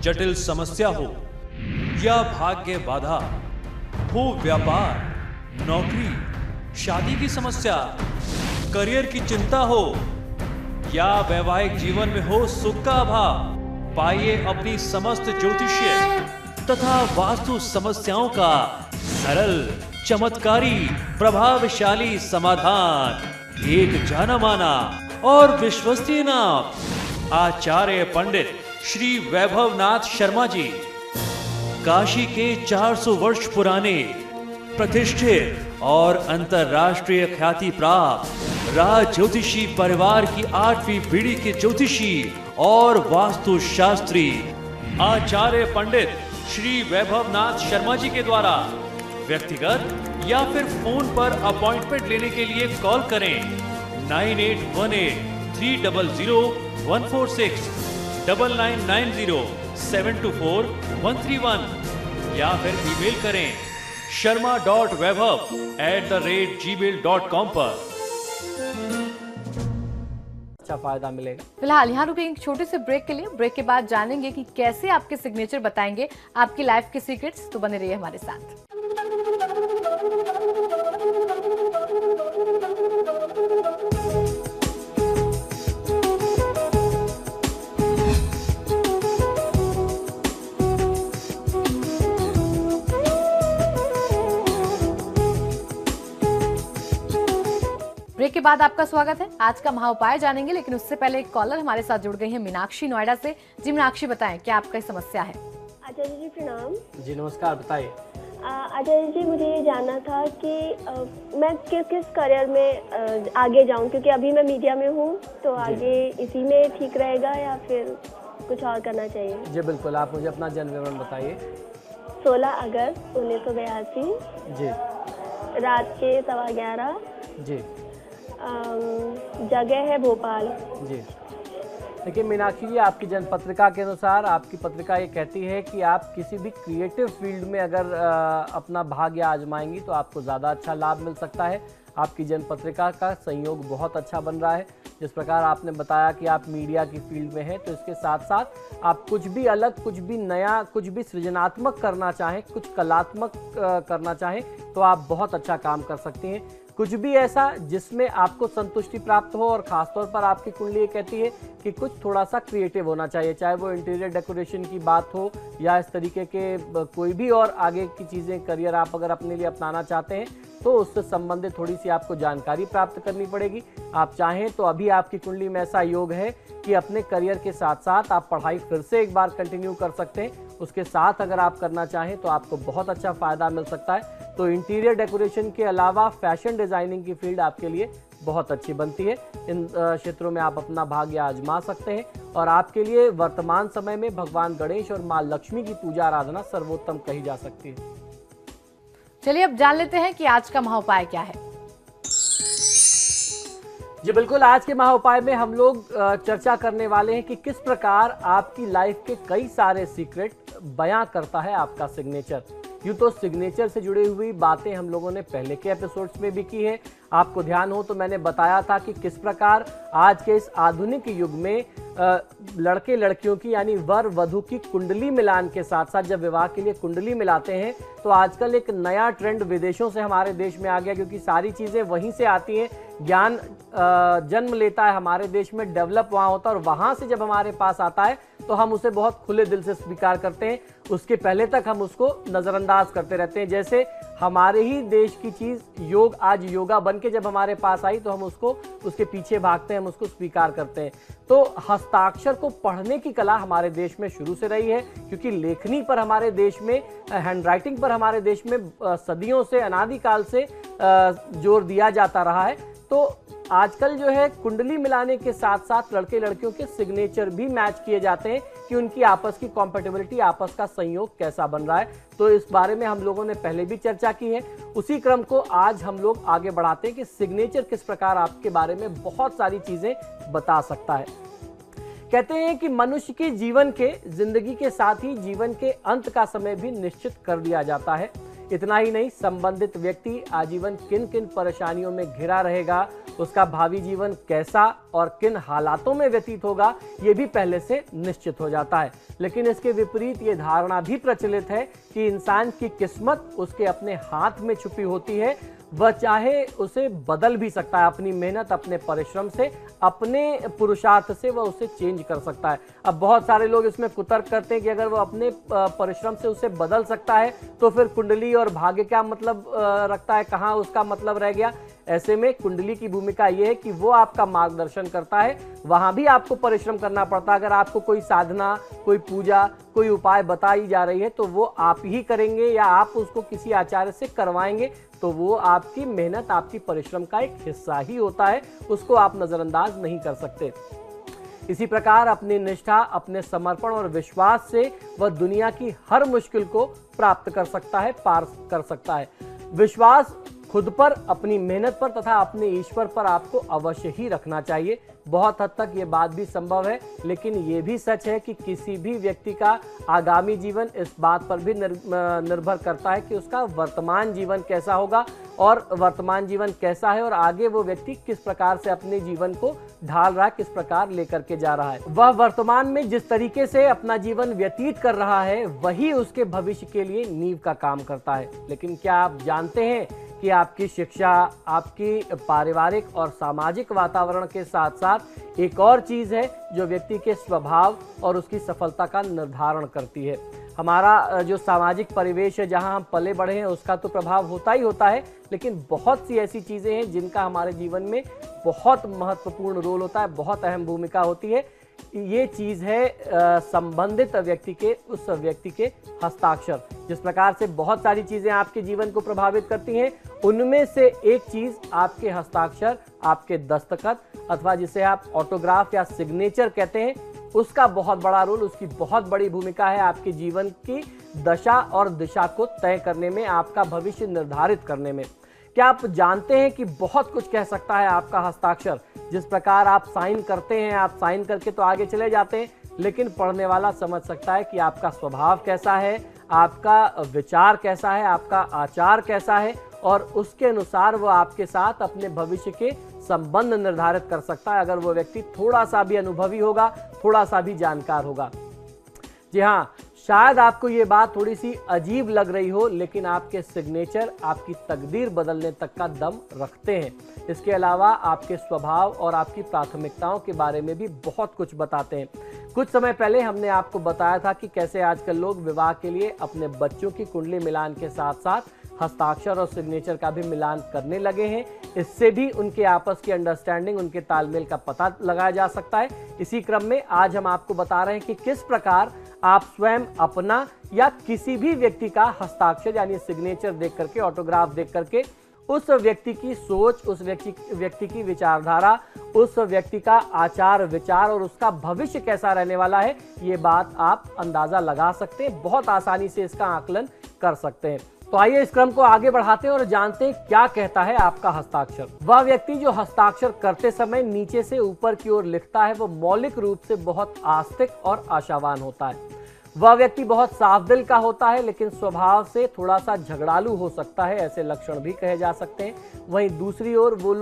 जटिल समस्या हो या भाग्य बाधा हो, व्यापार, नौकरी, शादी की समस्या, करियर की चिंता हो या वैवाहिक जीवन में हो सुख का अभाव, पाइए अपनी समस्त ज्योतिषीय तथा वास्तु समस्याओं का सरल, चमत्कारी, प्रभावशाली समाधान। एक जाना माना और विश्वसनीय नाम, आचार्य पंडित श्री वैभवनाथ शर्मा जी, काशी के 400 वर्ष पुराने प्रतिष्ठित और अंतरराष्ट्रीय ख्याति प्राप्त राज ज्योतिषी परिवार की 8वीं पीढ़ी के ज्योतिषी और वास्तु शास्त्री आचार्य पंडित श्री वैभवनाथ शर्मा जी के द्वारा व्यक्तिगत या फिर फोन पर अपॉइंटमेंट लेने के लिए कॉल करें 9818-300-146, 9990-724-131 या फिर ईमेल करें sharma.vaibhav@gmail.com पर। अच्छा फायदा मिलेगा। फिलहाल यहाँ रुकेंगे एक छोटे से ब्रेक के लिए। ब्रेक के बाद जानेंगे कि कैसे आपके सिग्नेचर बताएंगे आपकी लाइफ के सीक्रेट्स। तो बने रहिए हमारे साथ। ब्रेक के बाद आपका स्वागत है। आज का महाउपाय जानेंगे, लेकिन उससे पहले एक कॉलर हमारे साथ जुड़ गई है, मीनाक्षी नोएडा से। जी मीनाक्षी, बताएं क्या आपका समस्या है? आचार्य जी प्रणाम। जी नमस्कार, बताइए। आचार्य जी, मुझे ये जानना था कि मैं किस करियर में आगे जाऊं, क्योंकि अभी मैं मीडिया में हूं, तो आगे इसी में ठीक रहेगा या फिर कुछ और करना चाहिए? जी बिल्कुल, आप मुझे अपना जन्म विवरण बताइए। 16 अगस्त 1982 जी। रात के 11:15 जी। जगह है भोपाल। जी। देखिए मीनाक्षी जी, आपकी जन्म पत्रिका के अनुसार आपकी पत्रिका ये कहती है कि आप किसी भी क्रिएटिव फील्ड में अगर अपना भाग्य आजमाएंगी तो आपको ज़्यादा अच्छा लाभ मिल सकता है। आपकी जन्म पत्रिका का संयोग बहुत अच्छा बन रहा है। जिस प्रकार आपने बताया कि आप मीडिया की फील्ड में हैं, तो इसके साथ साथ आप कुछ भी अलग, कुछ भी नया, कुछ भी सृजनात्मक करना चाहें, कुछ कलात्मक करना चाहें तो आप बहुत अच्छा काम कर सकती हैं। कुछ भी ऐसा जिसमें आपको संतुष्टि प्राप्त हो, और ख़ासतौर पर आपकी कुंडली ये कहती है कि कुछ थोड़ा सा क्रिएटिव होना चाहिए, चाहे वो इंटीरियर डेकोरेशन की बात हो या इस तरीके के कोई भी और आगे की चीज़ें, करियर आप अगर अपने लिए अपनाना चाहते हैं तो उससे संबंधित थोड़ी सी आपको जानकारी प्राप्त करनी पड़ेगी। आप चाहें तो अभी आपकी कुंडली में ऐसा योग है कि अपने करियर के साथ साथ आप पढ़ाई फिर से एक बार कंटिन्यू कर सकते हैं। उसके साथ अगर आप करना चाहें तो आपको बहुत अच्छा फ़ायदा मिल सकता है। तो इंटीरियर डेकोरेशन के अलावा फैशन डिज़ाइनिंग की फील्ड आपके लिए बहुत अच्छी बनती है। इन क्षेत्रों में आप अपना भाग्य आजमा सकते हैं। और आपके लिए वर्तमान समय में भगवान गणेश और माँ लक्ष्मी की पूजा आराधना सर्वोत्तम कही जा सकती है। चलिए अब जान लेते हैं कि आज का महाउपाय क्या है। जी बिल्कुल, आज के महाउपाय में हम लोग चर्चा करने वाले हैं कि किस प्रकार आपकी लाइफ के कई सारे सीक्रेट बयां करता है आपका सिग्नेचर। यूँ तो सिग्नेचर से जुड़ी हुई बातें हम लोगों ने पहले के एपिसोड्स में भी की है। आपको ध्यान हो तो मैंने बताया था कि किस प्रकार आज के इस आधुनिक युग में लड़के लड़कियों की यानी वर वधु की कुंडली मिलान के साथ साथ जब विवाह के लिए कुंडली मिलाते हैं तो आजकल एक नया ट्रेंड विदेशों से हमारे देश में आ गया, क्योंकि सारी चीज़ें वहीं से आती हैं। ज्ञान जन्म लेता है हमारे देश में, डेवलप वहाँ होता है, और वहाँ से जब हमारे पास आता है तो हम उसे बहुत खुले दिल से स्वीकार करते हैं। उसके पहले तक हम उसको नज़रअंदाज करते रहते हैं। जैसे हमारे ही देश की चीज़ योग आज योगा बन के जब हमारे पास आई तो हम उसको उसके पीछे भागते हैं, हम उसको स्वीकार करते हैं। तो हस्ताक्षर को पढ़ने की कला हमारे देश में शुरू से रही है, क्योंकि लेखनी पर हमारे देश में, हैंड राइटिंग पर हमारे देश में सदियों से, अनादिकाल से जोर दिया जाता रहा है। तो आजकल जो है कुंडली मिलाने के साथ साथ लड़के लड़कियों के सिग्नेचर भी मैच किए जाते हैं कि उनकी आपस की कॉम्पेटिबिलिटी, आपस का संयोग कैसा बन रहा है। तो इस बारे में हम लोगों ने पहले भी चर्चा की है। उसी क्रम को आज हम लोग आगे बढ़ाते हैं कि सिग्नेचर किस प्रकार आपके बारे में बहुत सारी चीजें बता सकता है। कहते हैं कि मनुष्य के जीवन के, जिंदगी के साथ ही जीवन के अंत का समय भी निश्चित कर दिया जाता है। इतना ही नहीं, संबंधित व्यक्ति आजीवन किन किन परेशानियों में घिरा रहेगा उसका भावी जीवन कैसा और किन हालातों में व्यतीत होगा ये भी पहले से निश्चित हो जाता है। लेकिन इसके विपरीत ये धारणा भी प्रचलित है कि इंसान की किस्मत उसके अपने हाथ में छुपी होती है, वह चाहे उसे बदल भी सकता है, अपनी मेहनत, अपने परिश्रम से, अपने पुरुषार्थ से वह उसे चेंज कर सकता है। अब बहुत सारे लोग इसमें कुतर्क करते हैं कि अगर वह अपने परिश्रम से उसे बदल सकता है तो फिर कुंडली और भाग्य क्या मतलब रखता है, कहाँ उसका मतलब रह गया। ऐसे में कुंडली की भूमिका यह है कि वो आपका मार्गदर्शन करता है, वहां भी आपको परिश्रम करना पड़ता है। अगर आपको कोई साधना, कोई पूजा, कोई उपाय बताई जा रही है तो वो आप ही करेंगे या आप उसको किसी आचार्य से करवाएंगे, तो वो आपकी मेहनत, आपकी परिश्रम का एक हिस्सा ही होता है, उसको आप नजरअंदाज नहीं कर सकते। इसी प्रकार अपनी निष्ठा, अपने समर्पण और विश्वास से वह दुनिया की हर मुश्किल को प्राप्त कर सकता है, पार कर सकता है। विश्वास खुद पर, अपनी मेहनत पर तथा अपने ईश्वर पर आपको अवश्य ही रखना चाहिए। बहुत हद तक ये बात भी संभव है, लेकिन ये भी सच है कि किसी भी व्यक्ति का आगामी जीवन इस बात पर भी निर्भर करता है कि उसका वर्तमान जीवन कैसा होगा, और वर्तमान जीवन कैसा है और आगे वो व्यक्ति किस प्रकार से अपने जीवन को ढाल रहा है, किस प्रकार लेकर के जा रहा है। वह वर्तमान में जिस तरीके से अपना जीवन व्यतीत कर रहा है वही उसके भविष्य के लिए नींव का काम करता है। लेकिन क्या आप जानते हैं कि आपकी शिक्षा, आपकी पारिवारिक और सामाजिक वातावरण के साथ साथ एक और चीज है जो व्यक्ति के स्वभाव और उसकी सफलता का निर्धारण करती है। हमारा जो सामाजिक परिवेश है, जहां हम पले बढ़े हैं, उसका तो प्रभाव होता ही होता है, लेकिन बहुत सी ऐसी चीजें हैं जिनका हमारे जीवन में बहुत महत्वपूर्ण रोल होता है, बहुत अहम भूमिका होती है। ये चीज है संबंधित व्यक्ति के, उस व्यक्ति के हस्ताक्षर। जिस प्रकार से बहुत सारी चीजें आपके जीवन को प्रभावित करती हैं, उनमें से एक चीज आपके हस्ताक्षर, आपके दस्तखत, अथवा जिसे आप ऑटोग्राफ या सिग्नेचर कहते हैं, उसका बहुत बड़ा रोल, उसकी बहुत बड़ी भूमिका है आपके जीवन की दशा और दिशा को तय करने में, आपका भविष्य निर्धारित करने में। क्या आप जानते हैं कि बहुत कुछ कह सकता है आपका हस्ताक्षर? जिस प्रकार आप साइन करते हैं, आप साइन करके तो आगे चले जाते हैं, लेकिन पढ़ने वाला समझ सकता है कि आपका स्वभाव कैसा है, आपका विचार कैसा है, आपका आचार कैसा है, और उसके अनुसार वो आपके साथ अपने भविष्य के संबंध निर्धारित कर सकता है, अगर वो व्यक्ति थोड़ा सा भी अनुभवी होगा, थोड़ा सा भी जानकार होगा। जी हाँ, शायद आपको ये बात थोड़ी सी अजीब लग रही हो, लेकिन आपके सिग्नेचर आपकी तकदीर बदलने तक का दम रखते हैं। इसके अलावा आपके स्वभाव और आपकी प्राथमिकताओं के बारे में भी बहुत कुछ बताते हैं। कुछ समय पहले हमने आपको बताया था कि कैसे आजकल लोग विवाह के लिए अपने बच्चों की कुंडली मिलान के साथ साथ हस्ताक्षर और सिग्नेचर का भी मिलान करने लगे हैं। इससे भी उनके आपस की अंडरस्टैंडिंग, उनके तालमेल का पता लगाया जा सकता है। इसी क्रम में आज हम आपको बता रहे हैं कि किस प्रकार आप स्वयं अपना या किसी भी व्यक्ति का हस्ताक्षर यानी सिग्नेचर देख करके, ऑटोग्राफ देख करके उस व्यक्ति की सोच, उस व्यक्ति की विचारधारा, उस व्यक्ति का आचार विचार और उसका भविष्य कैसा रहने वाला है, ये बात आप अंदाजा लगा सकते हैं। बहुत आसानी से इसका आकलन कर सकते हैं। तो आइए इस क्रम को आगे बढ़ाते हैं और जानते हैं क्या कहता है आपका हस्ताक्षर। वह व्यक्ति जो हस्ताक्षर करते समय नीचे से ऊपर की ओर लिखता है, वो मौलिक रूप से बहुत आस्तिक और आशावान होता है। वह व्यक्ति बहुत साफ दिल का होता है, लेकिन स्वभाव से थोड़ा सा झगड़ालू हो सकता है, ऐसे लक्षण भी कहे जा सकते हैं। वहीं दूसरी ओर वो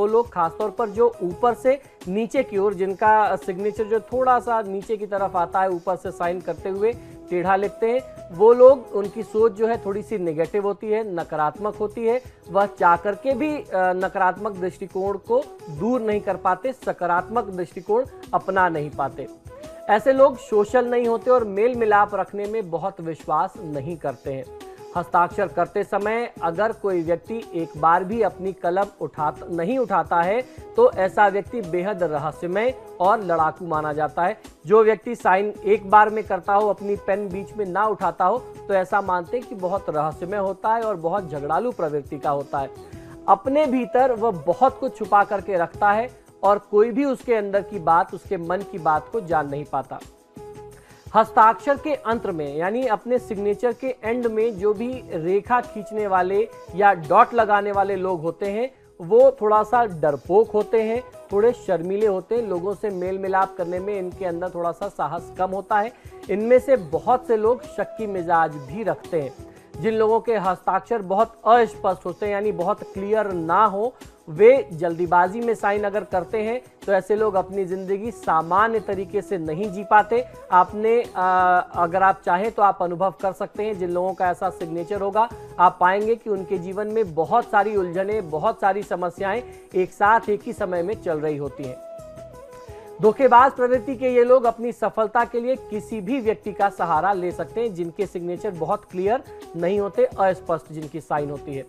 लोग खासतौर पर जो ऊपर से नीचे की ओर, जिनका सिग्नेचर जो थोड़ा सा नीचे की तरफ आता है, ऊपर से साइन करते हुए टेढ़ा लिखते हैं, वो लोग, उनकी सोच जो है थोड़ी सी नेगेटिव होती है, नकारात्मक होती है। वह चाह करके भी नकारात्मक दृष्टिकोण को दूर नहीं कर पाते, सकारात्मक दृष्टिकोण अपना नहीं पाते। ऐसे लोग सोशल नहीं होते और मेल मिलाप रखने में बहुत विश्वास नहीं करते हैं। हस्ताक्षर करते समय अगर कोई व्यक्ति एक बार भी अपनी कलम नहीं उठाता है, तो ऐसा व्यक्ति बेहद रहस्यमय और लड़ाकू माना जाता है। जो व्यक्ति साइन एक बार में करता हो, अपनी पेन बीच में ना उठाता हो, तो ऐसा मानते हैं कि बहुत रहस्यमय होता है और बहुत झगड़ालू प्रवृत्ति का होता है। अपने भीतर वह बहुत कुछ छुपा करके रखता है और कोई भी उसके अंदर की बात, उसके मन की बात को जान नहीं पाता। हस्ताक्षर के अंत में यानी अपने सिग्नेचर के एंड में जो भी रेखा खींचने वाले या डॉट लगाने वाले लोग होते हैं, वो थोड़ा सा डरपोक होते हैं, थोड़े शर्मीले होते हैं। लोगों से मेल मिलाप करने में इनके अंदर थोड़ा सा साहस कम होता है। इनमें से बहुत से लोग शक्की मिजाज भी रखते हैं। जिन लोगों के हस्ताक्षर बहुत अस्पष्ट होते हैं यानी बहुत क्लियर ना हो, वे जल्दीबाजी में साइन अगर करते हैं तो ऐसे लोग अपनी जिंदगी सामान्य तरीके से नहीं जी पाते। आपने अगर आप चाहें तो आप अनुभव कर सकते हैं, जिन लोगों का ऐसा सिग्नेचर होगा आप पाएंगे कि उनके जीवन में बहुत सारी उलझने, बहुत सारी समस्याएं एक साथ एक ही समय में चल रही होती हैं। धोखेबाज प्रवृत्ति के ये लोग अपनी सफलता के लिए किसी भी व्यक्ति का सहारा ले सकते हैं जिनके सिग्नेचर बहुत क्लियर नहीं होते, अस्पष्ट जिनकी साइन होती है।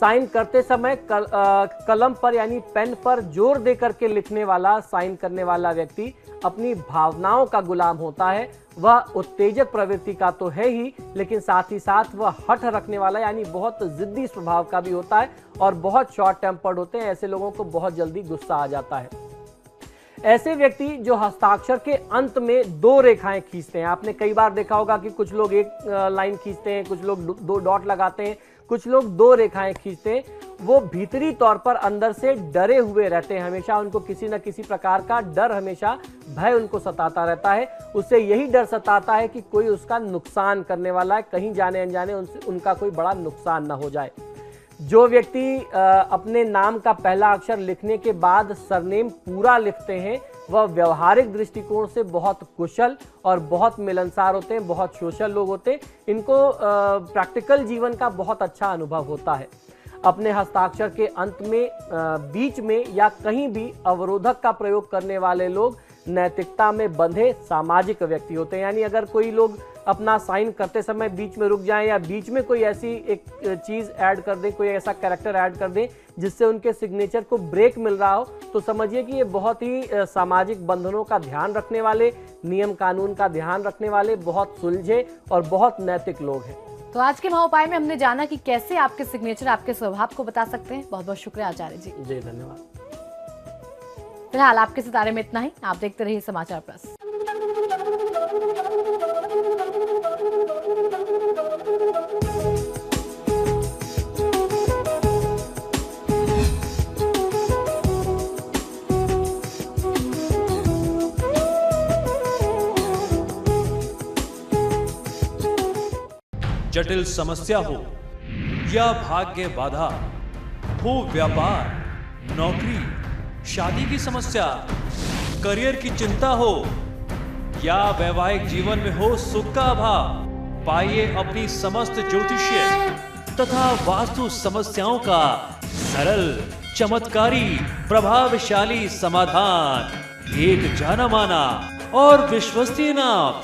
साइन करते समय कलम पर यानी पेन पर जोर देकर के लिखने वाला, साइन करने वाला व्यक्ति अपनी भावनाओं का गुलाम होता है। वह उत्तेजक प्रवृत्ति का तो है ही, लेकिन साथ ही साथ वह हठ रखने वाला यानी बहुत जिद्दी स्वभाव का भी होता है और बहुत शॉर्ट टेम्पर्ड होते हैं। ऐसे लोगों को बहुत जल्दी गुस्सा आ जाता है। ऐसे व्यक्ति जो हस्ताक्षर के अंत में 2 रेखाएं खींचते हैं, आपने कई बार देखा होगा कि कुछ लोग एक लाइन खींचते हैं, कुछ लोग 2 डॉट लगाते हैं, कुछ लोग 2 रेखाएं खींचते हैं। वो भीतरी तौर पर अंदर से डरे हुए रहते हैं, हमेशा उनको किसी न किसी प्रकार का डर, हमेशा भय उनको सताता रहता है। उससे यही डर सताता है कि कोई उसका नुकसान करने वाला है, कहीं जाने अनजाने उनका कोई बड़ा नुकसान ना हो जाए। जो व्यक्ति अपने नाम का पहला अक्षर लिखने के बाद सरनेम पूरा लिखते हैं, वह व्यवहारिक दृष्टिकोण से बहुत कुशल और बहुत मिलनसार होते हैं, बहुत सोशल लोग होते हैं। इनको प्रैक्टिकल जीवन का बहुत अच्छा अनुभव होता है। अपने हस्ताक्षर के अंत में, बीच में या कहीं भी अवरोधक का प्रयोग करने वाले लोग नैतिकता में बंधे सामाजिक व्यक्ति होते हैं। यानी अगर कोई लोग अपना साइन करते समय बीच में रुक जाएं या बीच में कोई ऐसी एक चीज ऐड कर दें, कोई ऐसा कैरेक्टर ऐड कर दें जिससे उनके सिग्नेचर को ब्रेक मिल रहा हो, तो समझिए कि ये बहुत ही सामाजिक बंधनों का ध्यान रखने वाले, नियम कानून का ध्यान रखने वाले, बहुत सुलझे और बहुत नैतिक लोग हैं। तो आज के महाउपाय में हमने जाना कि कैसे आपके सिग्नेचर आपके स्वभाव को बता सकते हैं। बहुत बहुत शुक्रिया आचार्य जी। जी धन्यवाद। फिलहाल आपके सितारे में इतना ही। आप देखते रहिए समाचार प्लस। जटिल समस्या हो या भाग्य बाधा हो, व्यापार, नौकरी, शादी की समस्या, करियर की चिंता हो या वैवाहिक जीवन में हो सुख का अभाव, पाइए अपनी समस्त ज्योतिषीय तथा वास्तु समस्याओं का सरल, चमत्कारी, प्रभावशाली समाधान। एक जाना माना और विश्वसनीय नाम,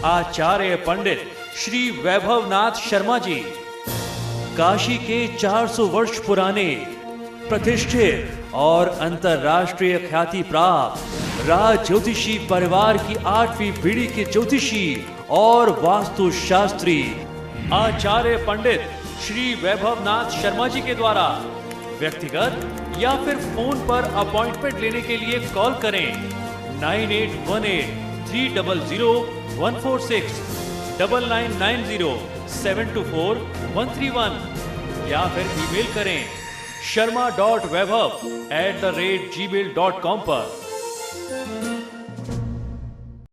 आचार्य पंडित श्री वैभवनाथ शर्मा जी। काशी के 400 वर्ष पुराने, प्रतिष्ठित और अंतरराष्ट्रीय ख्याति प्राप्त राज ज्योतिषी परिवार की 8वीं पीढ़ी के ज्योतिषी और वास्तु शास्त्री आचार्य पंडित श्री वैभवनाथ शर्मा जी के द्वारा व्यक्तिगत या फिर फोन पर अपॉइंटमेंट लेने के लिए कॉल करें 9818 300 146, 9990-724-131 या फिर ईमेल करें sharma.vaibhav@gmail.com पर।